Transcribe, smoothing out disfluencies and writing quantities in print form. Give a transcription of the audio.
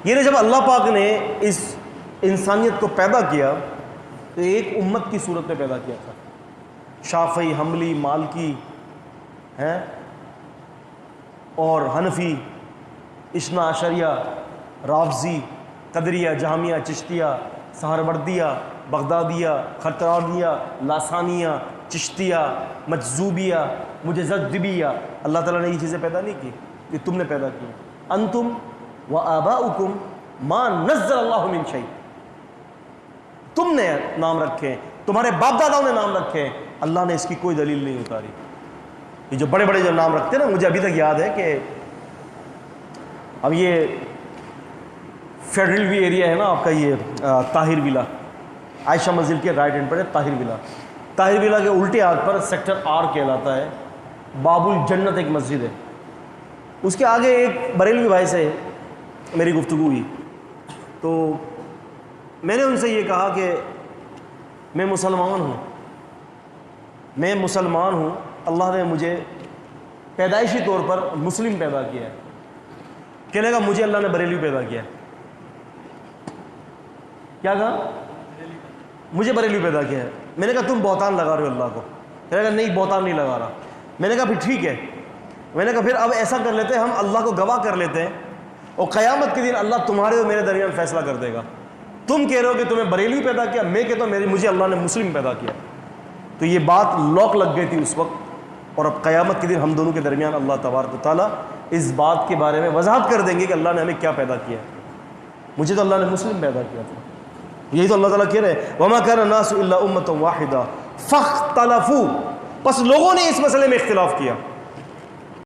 یہ جب اللہ پاک نے اس انسانیت کو پیدا کیا تو ایک امت کی صورت میں پیدا کیا تھا، شافعی، حنبلی، مالکی ہیں اور حنفی، اثنا عشریہ، رافضی، قدریہ، جہمیہ، چشتیہ، سہروردیہ، بغدادیہ، خطرانیہ، لاسانیہ، چشتیہ، مجذوبیہ، مجذبیہ۔ اللہ تعالیٰ نے یہ چیزیں پیدا نہیں کی، یہ تم نے پیدا کی۔ انتم و آباؤکم ما نزل اللہ من شیء، تم نے نام رکھے، تمہارے باپ داداؤں نے نام رکھے، اللہ نے اس کی کوئی دلیل نہیں اتاری۔ یہ جو بڑے بڑے جو نام رکھتے ہیں نا، مجھے ابھی تک یاد ہے کہ اب یہ فیڈرل وی ایریا ہے نا آپ کا، یہ طاہر ولا، عائشہ منزل کے رائٹ ہینڈ پر ہے طاہر ولا۔ طاہر ولا کے الٹے ہاتھ پر سیکٹر آر کہلاتا ہے، باب الجنت ایک مسجد ہے، اس کے آگے ایک بریلوی بھائی سے میری گفتگو ہوئی تو میں نے ان سے یہ کہا کہ میں مسلمان ہوں، اللہ نے مجھے پیدائشی طور پر مسلم پیدا کیا ہے۔ کہنے گا مجھے اللہ نے بریلوی پیدا کیا ہے۔ کیا کہا؟ مجھے بریلوی پیدا کیا ہے۔ میں نے کہا تم بہتان لگا رہے ہو اللہ کو۔ کہنے گا نہیں بہتان نہیں لگا رہا۔ میں نے کہا پھر ٹھیک ہے، میں نے کہا پھر اب ایسا کر لیتے ہیں، ہم اللہ کو گواہ کر لیتے ہیں اور قیامت کے دن اللہ تمہارے اور میرے درمیان فیصلہ کر دے گا۔ تم کہہ رہے ہو کہ تمہیں بریلوی پیدا کیا، میں کہتا ہوں مجھے اللہ نے مسلم پیدا کیا۔ تو یہ بات لاک لگ گئی تھی اس وقت، اور اب قیامت کے دن ہم دونوں کے درمیان اللہ تبارک و تعالیٰ اس بات کے بارے میں وضاحت کر دیں گے کہ اللہ نے ہمیں کیا پیدا کیا ہے۔ مجھے تو اللہ نے مسلم پیدا کیا تھا، یہی تو اللہ تعالیٰ کہہ رہے ہیں وَمَا كَانَ النَّاسُ إِلَّا أُمَّةً وَاحِدَةً فَاخْتَلَفُوا، بس لوگوں نے اس مسئلے میں اختلاف کیا۔